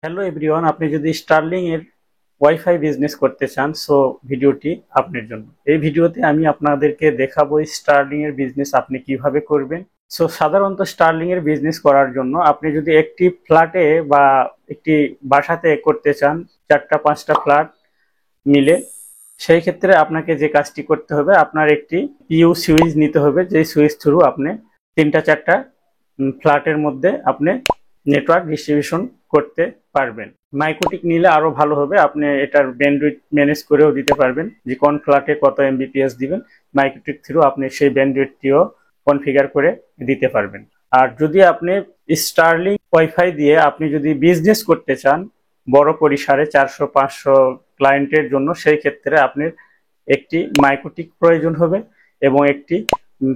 Hello everyone, আপনি যদি starling এর ওয়াইফাই বিজনেস করতে চান সো ভিডিওটি আপনার জন্য। এই ভিডিওতে আমি আপনাদেরকে দেখাবো স্টারলিং এর বিজনেস আপনি কিভাবে করবেন। সো সাধারণত স্টারলিং এর বিজনেস করার জন্য আপনি যদি একটি ফ্ল্যাটে বা একটি বাসাতে করতে চান, 4টা 5টা ফ্ল্যাট মিলে, সেই ক্ষেত্রে আপনাকে যে কাজটি করতে হবে, আপনার একটি পিইউ সুইচ নিতে হবে, যে সুইচ থ্রু আপনি 3টা 4টা ফ্ল্যাটের মধ্যে আপনি নেটওয়ার্ক ডিস্ট্রিবিউশন করতে পারবেন। মাইক্রোটিক নিলে আরো ভালো হবে, আপনি এটার ব্যান্ডউইথ ম্যানেজ করেও দিতে পারবেন, যে কোন ফ্ল্যাটে কত এমবিপিএস দিবেন। মাইক্রোটিক থ্রু আপনি সেই ব্যান্ডউইথটিও কনফিগার করে দিতে পারবেন। আর যদি আপনি স্টারলিং ওয়াইফাই দিয়ে আপনি যদি বিজনেস করতে চান বড় পরিসরে 400 500 ক্লায়েন্টের জন্য, সেই ক্ষেত্রে আপনার একটি মাইক্রোটিক প্রয়োজন হবে এবং একটি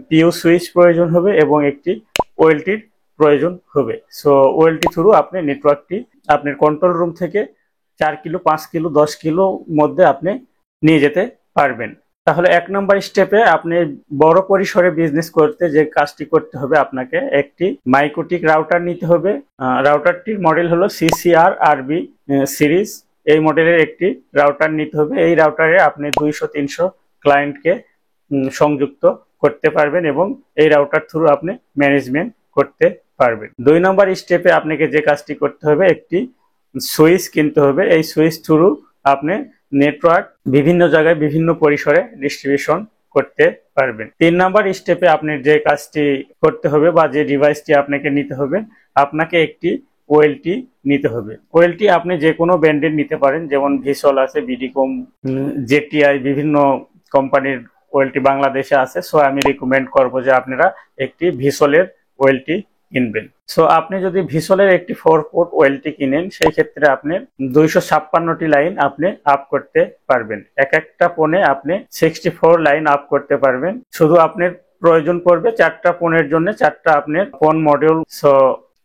পিইউ সুইচ প্রয়োজন হবে এবং একটি ওএলটির প্রয়োজন হবে। সো ওএলটি থ্রু আপনি নেটওয়ার্কটি আপনার কন্ট্রোল রুম থেকে 4 কিলো 5 কিলো 10 কিলো মধ্যে আপনি নিয়ে যেতে পারবেন। তাহলে 1 নম্বর স্টেপে আপনি বড় পরিসরে বিজনেস করতে যে কাজটি করতে হবে, আপনাকে একটি মাইক্রোটিক রাউটার নিতে হবে। রাউটারটির মডেল হলো CCR-RB সিরিজ। এই মডেলের একটি রাউটার নিতে হবে। এই রাউটারে আপনি 200 300 ক্লায়েন্টকে সংযুক্ত করতে পারবেন এবং এই রাউটার থ্রু আপনি ম্যানেজমেন্ট করতে পারবেন। 2 নম্বর স্টেপে আপনাকে যে কাজটি করতে হবে, একটি সুইচ কিনতে হবে। এই সুইচ থ্রু আপনি নেটওয়ার্ক বিভিন্ন জায়গায় বিভিন্ন পরিসরে ডিস্ট্রিবিউশন করতে পারবেন। 3 নম্বর স্টেপে আপনি যে কাজটি করতে হবে বা যে ডিভাইসটি আপনাকে নিতে হবে, আপনাকে একটি ওএলটি নিতে হবে। ওএলটি আপনি যে কোনো ব্র্যান্ডের নিতে পারেন, যেমন ভিসল আছে, বিডিকম, জেটিআই, বিভিন্ন কোম্পানির ওএলটি বাংলাদেশে আছে। সো আমি রিকমেন্ড করবো যে আপনারা একটি ভিসলের ওএলটি কিনবেন। সো আপনি যদি ভিসলের একটি 4 পোর্ট ওএলটি কিনেন, সেই ক্ষেত্রে আপনি 256টি লাইন আপনি আপ করতে পারবেন। একটা ফোনে আপনি 64 লাইন আপ করতে পারবেন। শুধু আপনার প্রয়োজন পড়বে 4টা ফোনের জন্য 4টা আপনার ফোন মডিউল। সো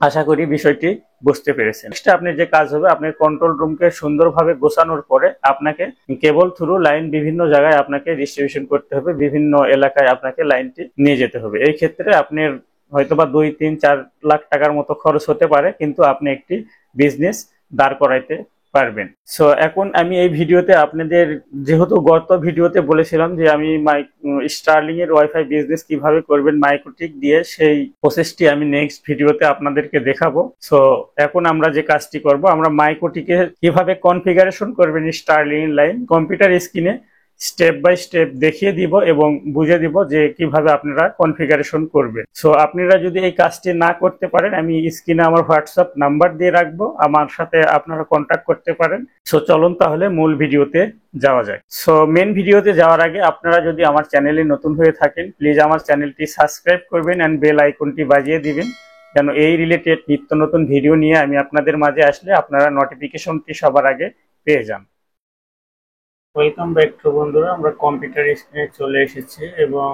আশা করি বিষয়টি বুঝতে পেরেছেন। নেক্সট আপনার যে কাজ হবে, আপনার কন্ট্রোল রুমকে সুন্দরভাবে গোছানোর পরে আপনাকে কেবল থ্রু লাইন বিভিন্ন জায়গায় আপনাকে ডিস্ট্রিবিউশন করতে হবে, বিভিন্ন এলাকায় আপনাকে লাইনটি নিয়ে যেতে হবে। এই ক্ষেত্রে আপনার হয়তোবা 2 3 4 লাখ টাকার মতো খরচ হতে পারে, কিন্তু আপনি একটি বিজনেস দাঁড় করাইতে পারবেন। সো এখন আমি এই ভিডিওতে আপনাদের, যেহেতু গত ভিডিওতে বলেছিলাম যে আমি স্টারলিং এর ওয়াইফাই বিজনেস কিভাবে করবেন মাইক্রোটিক দিয়ে, সেই প্রসেসটি আমি নেক্সট ভিডিওতে আপনাদেরকে দেখাবো। সো এখন আমরা যে কাজটি করব, আমরা মাইক্রোটিকে কিভাবে কনফিগারেশন করবেন স্টারলিং লাইন কম্পিউটার স্ক্রিনে স্টেপ বাই স্টেপ দেখিয়ে দিব এবং বুঝে দিব যে কিভাবে আপনারা কনফিগারেশন করবেন। সো আপনারা যদি এই কাজটি না করতে পারেন, আমি স্ক্রিনে আমার হোয়াটসঅ্যাপ নাম্বার দিয়ে রাখবো, আমার সাথে আপনারা কন্ট্যাক্ট করতে পারেন। সো চলুন তাহলে মূল ভিডিওতে যাওয়া যায়। সো মেন ভিডিওতে যাওয়ার আগে আপনারা যদি আমার চ্যানেলে নতুন হয়ে থাকেন, প্লিজ আমার চ্যানেলটি সাবস্ক্রাইব করবেন এন্ড বেল আইকনটি বাজিয়ে দিবেন, যেন এই রিলেটেড নিত্য নতুন ভিডিও নিয়ে আমি আপনাদের মাঝে আসলে আপনারা নোটিফিকেশনটি সবার আগে পেয়ে যান। ওয়েলকাম ব্যাক টু বন্ধুরা, আমরা কম্পিউটার স্ক্রিনে চলে এসেছি এবং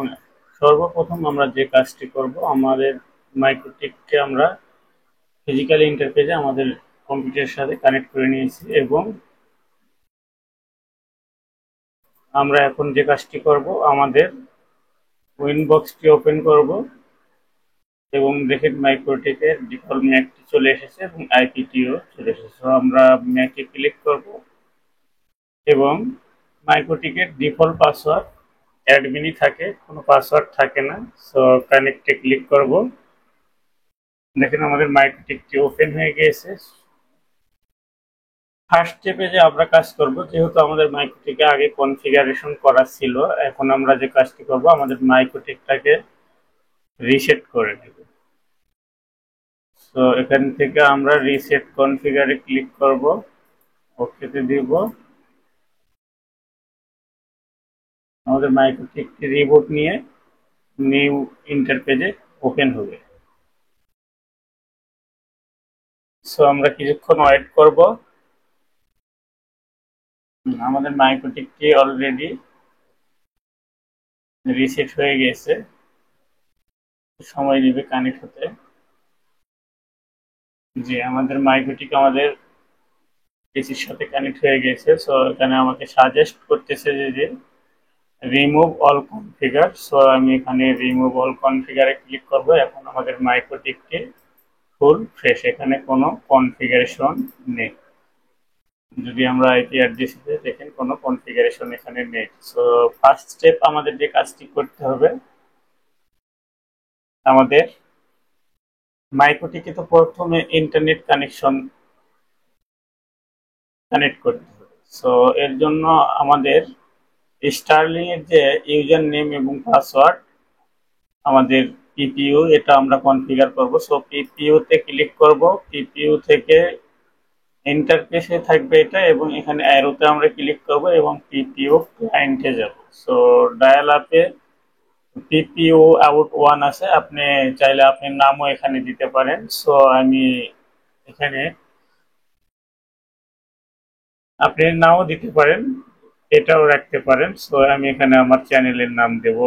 সর্বপ্রথম আমরা যে কাজটি করব, আমাদের মাইক্রোটিককে আমরা ফিজিক্যাল ইন্টারফেসে আমাদের কম্পিউটারের সাথে কানেক্ট করে নিয়েছি এবং আমরা এখন যে কাজটি করব, আমাদের উইনবক্সটি ওপেন করব এবং দেখেন মাইক্রোটিকের ডিফল্ট ম্যাকটি চলে এসেছে এবং আইপিটিও চলে এসেছে। আমরা ম্যাকে ক্লিক করব এবং মাইক্রোটিকের ডিফল্ট পাসওয়ার্ড অ্যাডমিনই থাকে, কোনো পাসওয়ার্ড থাকে না। সো কানেক্টে ক্লিক করব। দেখেন আমাদের মাইক্রোটিকটি ওপেন হয়ে গিয়েছে। ফার্স্ট স্টেপে যে আমরা কাজ করব, যেহেতু আমাদের মাইক্রোটিকে আগে কনফিগারেশন করা ছিল, এখন আমরা যে কাজটি করব, আমাদের মাইক্রোটিকটাকে রিসেট করে দেব। সো এখান থেকে আমরা রিসেট কনফিগারে ক্লিক করব, ওকেতে দিব। আমাদের মাইক্রোটিকটি রিবুট নিয়ে নিউ ইন্টারপেজে ওপেন হবে। সো আমরা কিছুক্ষণ ওয়েট করব। আমাদের মাইক্রোটিকটি অলরেডি রিসেট হয়ে গেছে, সময় নেবে কানেক্ট হতে। যে আমাদের মাইক্রোটিক আমাদের পিসির সাথে কানেক্ট হয়ে গেছে। সো এখানে আমাকে সাজেস্ট করতেছে যে রিমুভ অল কনফিগার। সো আমি এখানে রিমুভ অল কনফিগারে ক্লিক করব। এখন আমাদের মাইক্রোটিকটি ফুল ফ্রেশ, এখানে কোনো কনফিগারেশন নেই। যদি আমরা আইপি অ্যাড্রেসে দেখেন কোনো কনফিগারেশন এখানে নেই। সো ফার্স্ট স্টেপ আমাদের যে কাজটি করতে হবে, আমাদের মাইক্রোটিকে তো প্রথমে ইন্টারনেট কানেকশন কানেক্ট করতে হবে। সো এর জন্য আমাদের স্টারলিং এর যে ইউজার নেম এবং পাসওয়ার্ড, আমাদের পিপিইউ, এটা আমরা কনফিগার করব। সো পিপিইউ তে ক্লিক করব, পিপিইউ থেকে ইন্টারফেসে থাকবে এটা, এবং এখানে অ্যারোতে আমরা ক্লিক করব এবং পিপিইউ ক্লায়েন্টে যাব। সো ডায়াল আপে পিপিইউ আউট ওয়ান আছে, আপনি চাইলে আপনি নামও এখানে দিতে পারেন। সো আমি এখানে, আপনি নাও দিতে পারেন, এটাও রাখতে পারেন। সো আমি এখানে আমার চ্যানেলের নাম দেব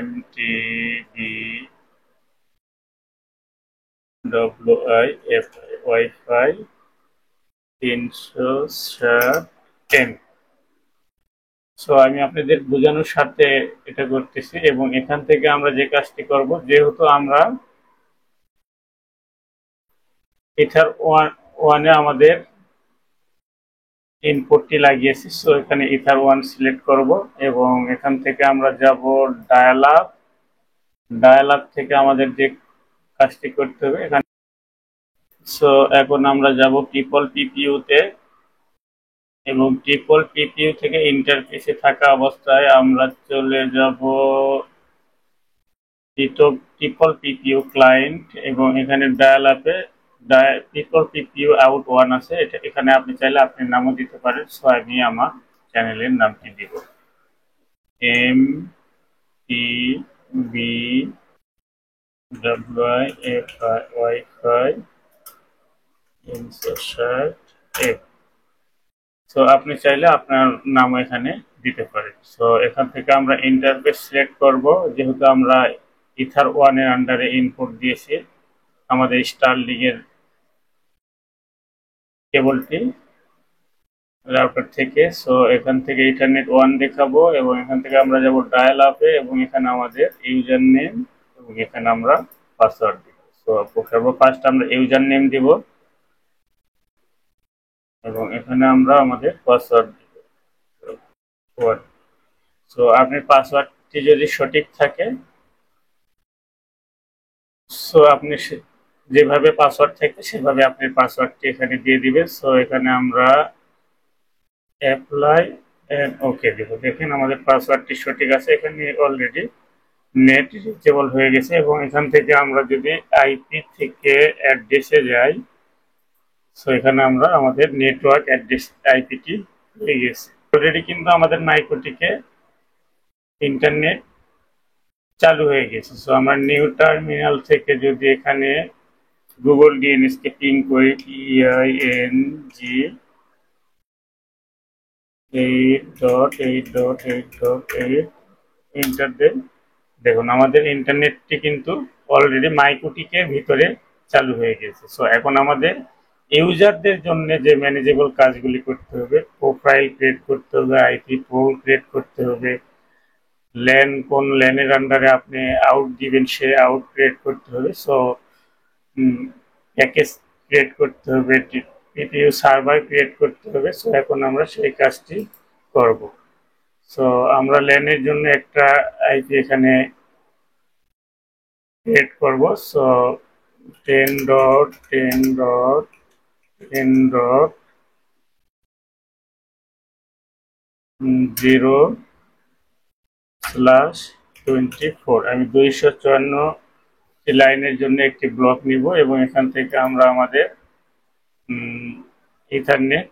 MTD WIF wifi 360M। So আমি আপনাদের বোঝানোর সাথে এটা করতেছি, এবং এখান থেকে আমরা যে কাজটি করব, যেহেতু আমরা ইথার ওয়ানে আমাদের ইনপুটটি লাগিয়েছি, সো এখানে ইথার ওয়ান সিলেক্ট করব, এবং এখান থেকে আমরা যাব ডায়াল আপ। ডায়াল আপ থেকে আমাদের যে কাজটি করতে হবে এখানে, সো এখন আমরা যাব ট্রিপল পিপিইউ তে, এবং ট্রিপল পিপিইউ থেকে ইন্টারফেসে থাকা অবস্থায় আমরা চলে যাব ট্রিপল পিপিইউ ক্লায়েন্ট, এবং এখানে ডায়াল আপে ট্রিপল পিপিইউ আউট ওয়ান আছে, এটা এখানে আপনি চাইলে আপনি নামও দিতে পারেন। সো আমি আমার চ্যানেলের নামটি দিব MTB WIFI wifi 360F। So আপনি চাইলে আপনার নাম এখানে দিতে পারেন। সো এখান থেকে আমরা ইন্টারফেস সিলেক্ট করব, যেহেতু আমরা ইথার ওয়ানের আন্ডারে ইনপুট দিয়েছি আমাদের স্টারলিং এর কেবলটি রাউটার থেকে। সো এখান থেকে ইথারনেট ওয়ান দেখাবো, এবং এখান থেকে আমরা যাব ডায়াল আপে, এবং এখানে আমাদের ইউজার নেম, এবং এখানে আমরা পাসওয়ার্ড দিব। সো সর্বফার্স্ট আমরা ইউজার নেম দিব, এবং এখানে আমরা আমাদের পাসওয়ার্ড দিব। সো আপনার পাসওয়ার্ডটি যদি সঠিক থাকে, সো আপনি যেভাবে পাসওয়ার্ড থাকে সেভাবে আপনি পাসওয়ার্ডটি এখানে দিয়ে দিবেন। সো এখানে আমরা অ্যাপ্লাই এন্ড ওকে দেব। দেখেন আমাদের পাসওয়ার্ডটি সঠিক আছে, এখানে অলরেডি নেট রিচেবল হয়ে গেছে। এবং এখান থেকে আমরা যদি আইপি থেকে অ্যাড্রেসে যাই, সো এখানে আমরা আমাদের নেটওয়ার্ক অ্যাড্রেস আইপিটি হয়ে গেছে অলরেডি, কিন্তু আমাদের মাইক্রোটিকে ইন্টারনেট চালু হয়ে গেছে। সো আমরা নিউ টার্মিনাল থেকে যদি এখানে গুগল ডিএনএস কে পিং করি, PING 8.8.8.8 এন্টার দেন, দেখুন আমাদের ইন্টারনেটটি কিন্তু অলরেডি মাইক্রোটিকের ভিতরে চালু হয়ে গেছে। সো এখন আমাদের ইউজারদের জন্য যে ম্যানেজেবল কাজগুলি করতে হবে, প্রোফাইল ক্রিয়েট করতে হবে, আইপি পোল ক্রিয়েট করতে হবে, ল্যান কোন ল্যানের আন্ডারে আপনি আউট দিবেন সে আউট ক্রিয়েট করতে হবে। সো প্যাকেজ ক্রিয়েট করতে হবে, পিপিইউ সার্ভার ক্রিয়েট করতে হবে। সো এখন আমরা সেই কাজটি করব। সো আমরা ল্যানের জন্য একটা আইপি এখানে ক্রিয়েট করব। সো 10.10.0/24, আমি 254 লাইনের জন্য একটি ব্লক নিব, এবং এখান থেকে আমরা আমাদের ইথারনেট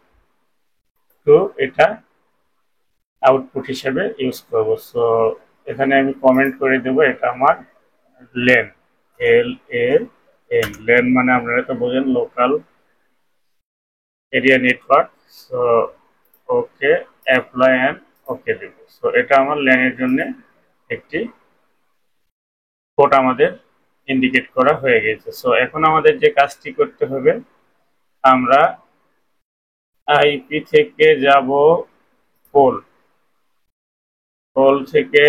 টু এটা আউটপুট হিসেবে ইউজ করব। সো এখানে আমি কমেন্ট করে দেব, এটা আমার লেন, LAN, লেন মানে আপনারা তো বোঝেন local area network. So okay, apply and okay দেব। সো এটা আমার ল্যানের জন্য একটি কোড আমাদের ইন্ডিকেট করা হয়ে গেছে। সো এখন আমাদের যে কাজটি করতে হবে, আমরা আইপি থেকে যাব পোল, পোল থেকে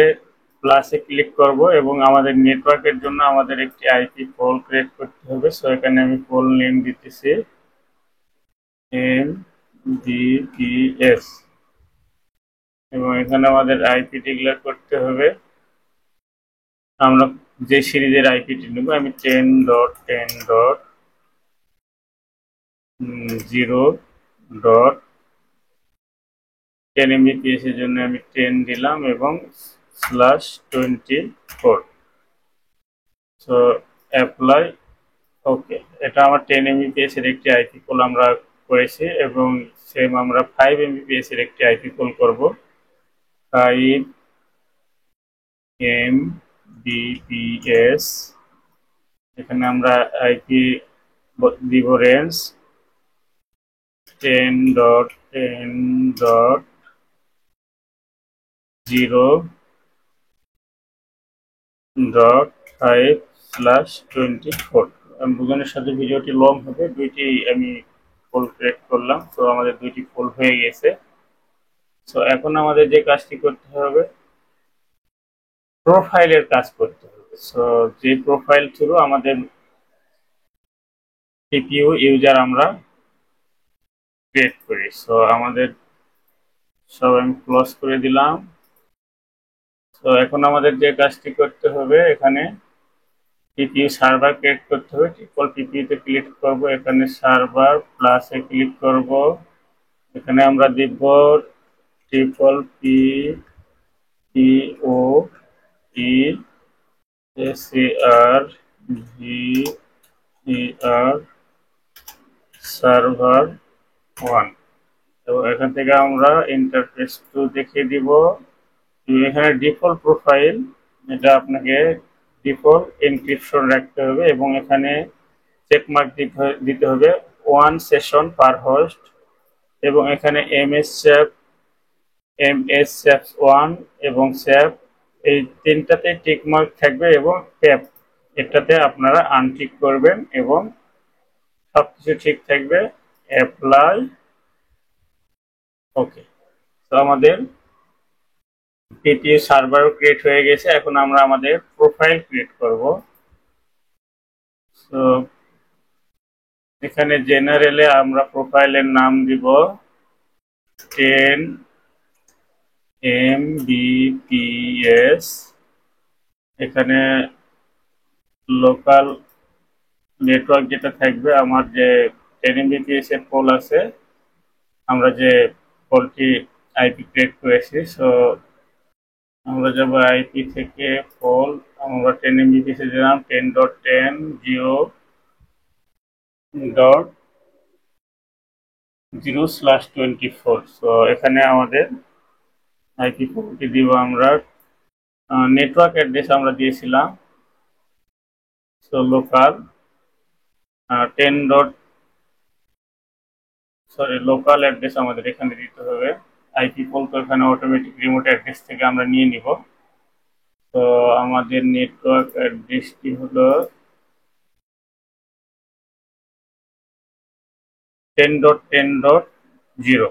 প্লাসে ক্লিক করব এবং আমাদের নেটওয়ার্কের জন্য আমাদের একটি আইপি পোল ক্রিয়েট করতে হবে। সো এখানে আমি পোল নেম দিতেছি MBPS এবং এখানে আমাদের আইপি ডিক্লেয়ার করতে হবে। আমরা যে সিরিজের আইপিটি নেব আমি 10.10.0.10 Mbps এর জন্য আমি 10 দিলাম এবং /24। So apply okay. এটা আমার 10 Mbps এর একটি আইপি কল আমরা করেছি এবং সেম আমরা 5 Mbps এর একটি আইপি কল করব। 5 Mbps এখানে আমরা আইপি দিব রেঞ্জ 10.10.0.5/24। দুজনের সাথে ভিডিওটি লং হবে, দুইটি আমি পোল ক্রিয়েট করলাম। তো আমাদের দুইটি পোল হয়ে গেছে। সো এখন আমাদের যে কাজটি করতে হবে প্রোফাইলের কাজ করতে হবে। সো যে প্রোফাইল থ্রু আমাদের সিপিইউ ইউজার আমরা ক্রিয়েট করি। সো আমাদের সব আমি ক্লোজ করে দিলাম। তো এখন আমাদের যে কাজটি করতে হবে এখানে পিপিইউ সার্ভার ক্রিয়েট করতে হবে। ট্রিপল পিপিইউ তে ক্লিক করব, এখানে সার্ভার প্লাসে ক্লিক করব, এখানে আমরা দিব ট্রিপল পিপিইউ SERVR সার্ভার 1 এবং এখান থেকে আমরা ইন্টারফেস 2 দেখিয়ে দিব। এখানে ডিফল্ট প্রোফাইল, এটা আপনাকে ডিফল্ট এনক্রিপশন রাখতে হবে এবং এখানে চেকমার্ক দিতে হবে 1 সেশন পার হোস্ট এবং এখানে MS SAP 1 এবং SAP এই তিনটাতে টিকমার্ক থাকবে এবং ট্যাপ এটাতে আপনারা আনটিক করবেন এবং সবকিছু ঠিক থাকবে। Apply okay. তো আমাদের পিপিইউ সার্ভারও ক্রিয়েট হয়ে গেছে। এখন আমরা আমাদের প্রোফাইল ক্রিয়েট করব। তো এখানে জেনারেলে আমরা প্রোফাইলের নাম দিব 10 Mbps। এখানে লোকাল নেটওয়ার্ক যেটা থাকবে, আমার যে 10 Mbps এর পোল আছে, আমরা যে পোলটি আইপি ক্রিয়েট করেছি, সো আমরা যাব আইপি থেকে পোল, আমরা 10 Mbps এর দিলাম 10.10.0/24। সো এখানে আমাদের আইপি পোলটি দিব আমরা, নেটওয়ার্ক অ্যাড্রেস আমরা দিয়েছিলাম সো লোকাল লোকাল অ্যাড্রেস আমাদের এখানে দিতে হবে। আইপি পোল তো এখানে অটোমেটিক রিমোট অ্যাড্রেস থেকে আমরা নিয়ে নিব। তো আমাদের নেটওয়ার্ক অ্যাড্রেসটি হলো 10.10.0।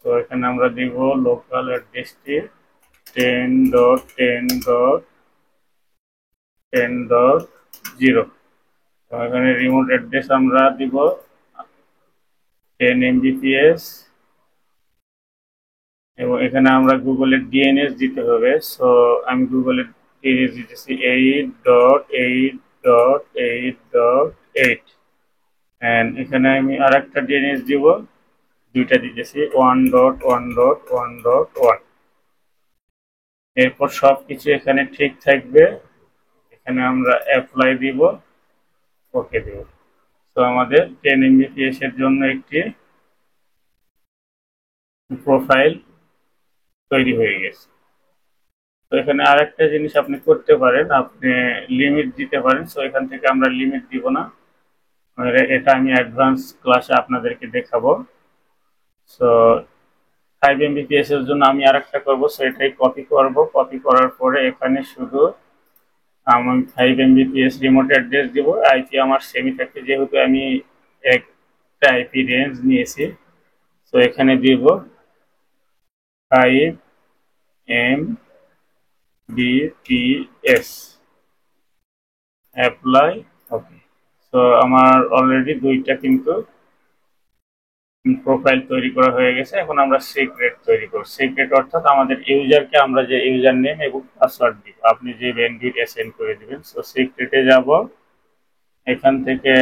তো এখানে আমরা দিব লোকাল অ্যাড্রেসটি 10.10.10.0। এখানে রিমোট অ্যাড্রেস আমরা দিব 10 Mbps এবং এখানে আমরা গুগলের ডিএনএস দিতে হবে। সো আমি গুগলের ডিএনএস দিতেছি 8.8.8.8 এন্ড এখানে আমি আরেকটা ডিএনএস দিব, দুইটা দিতেছি 1.1.1.1। এরপর সবকিছু এখানে ঠিক থাকবে। এখানে আমরা অ্যাপ্লাই দিব, ওকে দিব। তো আমাদের 10 Mbps এর জন্য একটি প্রোফাইল তৈরি হয়ে গেছে। তো এখানে আরেকটা জিনিস আপনি করতে পারেন, আপনি লিমিট দিতে পারেন। সো এখান থেকে আমরা লিমিট দিব না, এটা আমি অ্যাডভান্স ক্লাসে আপনাদেরকে দেখাবো। সো 5 Mbps এর জন্য আমি আরেকটা করব। সো এটাই কপি করব, কপি করার পরে এখানে শুধু আমি 5 Mbps রিমোট অ্যাড্রেস দিব। আইপি আমার সেমি থাকবে যেহেতু আমি একটা আইপি রেঞ্জ নিয়েছি। সো এখানে দিব 5 MBPS অ্যাপ্লাই। ওকে, তো আমার অলরেডি দুইটা কিন্তু প্রোফাইল তৈরি করা হয়ে গেছে। এখন আমরা সিক্রেট তৈরি করব। সিক্রেট অর্থাৎ আমাদের ইউজারকে আমরা যে ইউজার নেম এবং পাসওয়ার্ড দিব, আপনি যে ব্যান্ডউইথ অ্যাসাইন করে দিবেন। সো সিক্রেটে যাব, এখান থেকে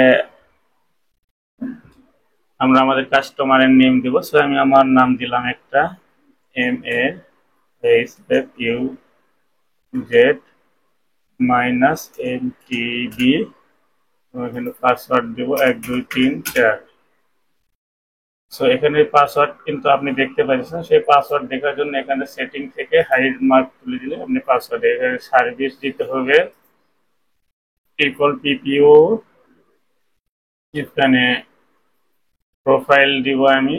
আমরা আমাদের কাস্টমারের নেম দিব। সো আমি আমার নাম দিলাম একটা MAHFUZ-MTB। এখানে পাসওয়ার্ড দিব 1 2 3 4। সো এখানে পাসওয়ার্ড কিন্তু আপনি দেখতে পাচ্ছেন। সেই পাসওয়ার্ড দেখার জন্য এখানে সেটিং থেকে হাইড মার্ক তুলে দিলে আপনি পাসওয়ার্ড, এখানে সার্ভিস দিতে হবে ট্রিপল পিপিও। এখানে প্রোফাইল দিব আমি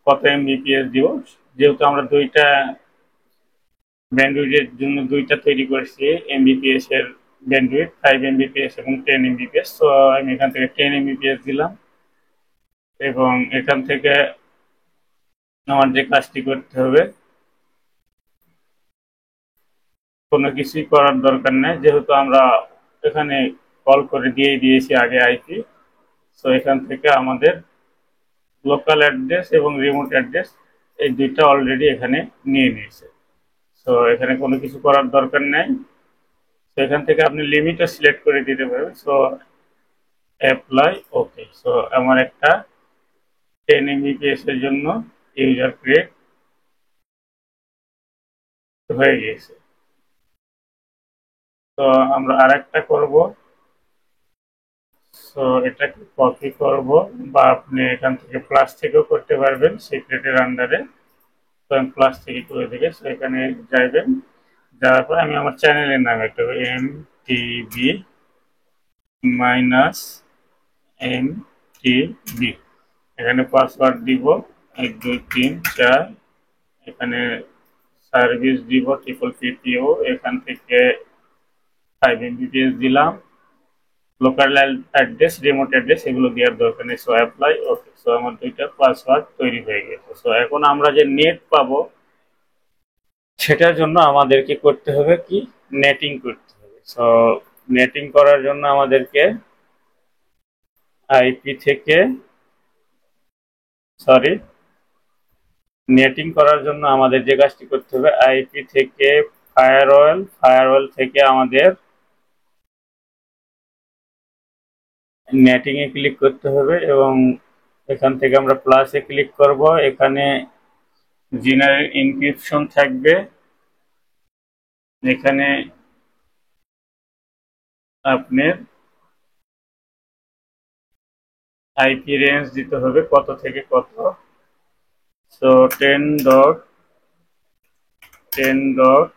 কত এমবিপিএস দিব, যেহেতু আমরা দুইটা ব্যান্ডউইথের জন্য দুইটা তৈরি করেছি, এমবিপিএস এর ব্যান্ডউইথ 5 MBPS এবং 10 MBPS। তো আমি এখান থেকে 10 MBPS দিলাম এবং এখান থেকে আমার যে কাজটি করতে হবে, কোনো কিছুই করার দরকার নেই, যেহেতু আমরা এখানে কল করে দিয়েছি আগে আইপি। সো এখান থেকে আমাদের লোকাল অ্যাড্রেস এবং রিমোট অ্যাড্রেস এই দুইটা অলরেডি এখানে নিয়ে নিয়েছে। সো এখানে কোনো কিছু করার দরকার নেই। তো এখান থেকে আপনি লিমিটও সিলেক্ট করে দিতে পারবেন। So apply. ওকে, সো আমার একটা 10 MBPS এর জন্য ইউজার ক্রিয়েট হয়ে গিয়েছে। তো আমরা আরেকটা করব। সো এটাকে কপি করব, বা আপনি এখান থেকে প্লাস থেকেও করতে পারবেন সিক্রেটের আন্ডারে। তো আমি প্লাস থেকে করে দিবে। সো এখানে যাইবেন, যাওয়ার পর আমি আমার চ্যানেলের নাম একটা MTB-MTB। এখানে পাসওয়ার্ড দিব 1 2 3 4। এখানে সার্ভিস দিব ট্রিপল পিপিও। এখান থেকে 5 MBPS দিলাম। লোকাল অ্যাড্রেস, রিমোট অ্যাড্রেস এগুলো দেওয়ার দরকার নেই। So apply. ওকে, সো আমার দুইটা পাসওয়ার্ড তৈরি হয়ে গেছে। সো এখন আমরা যে নেট পাবো সেটার জন্য আমাদেরকে করতে হবে কি, নেটিং করতে হবে। সো নেটিং করার জন্য আমাদেরকে আইপি থেকে সরি নেটিং করার জন্য আমাদের যে কাজটি করতে হবে, আইপি থেকে ফায়ারওয়াল থেকে আমাদের নেটিং এ ক্লিক করতে হবে এবং এখান থেকে আমরা প্লাসে ক্লিক করব। এখানে জেনারেল এনক্রিপশন থাকবে। এখানে আপনার আইপি রেঞ্জ দিতে হবে কত থেকে কত। সো 10.10.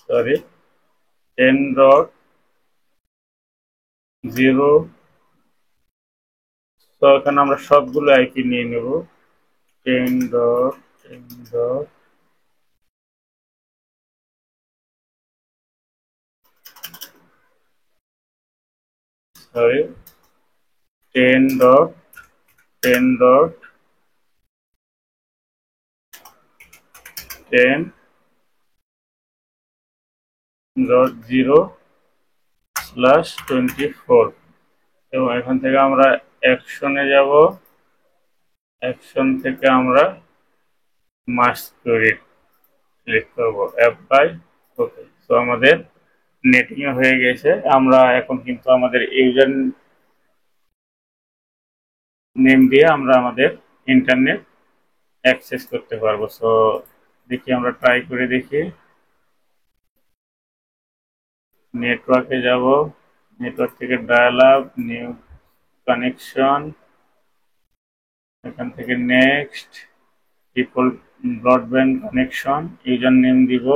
সরি 10.0। তো এখানে আমরা সবগুলো আইপি নিয়ে নেব। 10.10. সরি 10.10.0/24। এবং এখান থেকে আমরা অ্যাকশনে যাব। অ্যাকশন থেকে আমরা মাস্ক করে ক্লিক করব, অ্যাপ্লাই। ওকে, তো আমাদের নেটিং হয়ে গেছে। আমরা এখন কিন্তু আমাদের ইউজার নেম দিয়ে আমরা আমাদের ইন্টারনেট অ্যাক্সেস করতে পারবো। সো দেখি, আমরা ট্রাই করে দেখি। নেটওয়ার্কে যাব, নেটওয়ার্ক থেকে ডায়াল আপ, নিউ কানেকশন, এখান থেকে next, triple broadband connection. User name দিব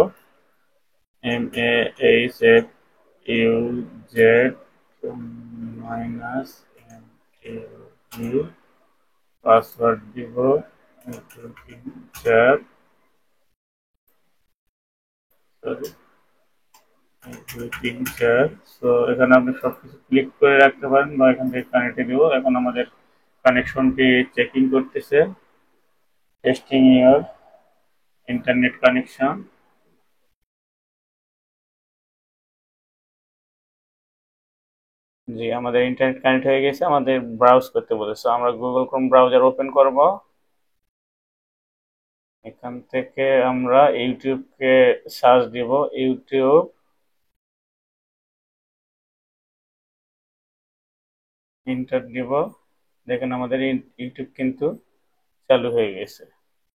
MAHFUZ-MTB। পাসওয়ার্ড দিব 1 2 3 4। সরি 1 2 3 4। সো এখানে আপনি সবকিছু ক্লিক করে রাখতে পারেন বা এখান থেকে কানেক্টে দিব। এখন আমাদের কানেকশনটি চেকিং করতেছে। Testing your internet connection. জি, আমাদের ইন্টারনেট কানেক্ট হয়ে গেছে। আমাদের ব্রাউজ করতে বলেছে, আমরা গুগল ক্রোম ব্রাউজার ওপেন করব। এখান থেকে আমরা ইউটিউবকে সার্চ দিব, ইউটিউব। ইন্টার দিব। দেখেন আমাদের ইউটিউব কিন্তু চালু হয়ে গেছে।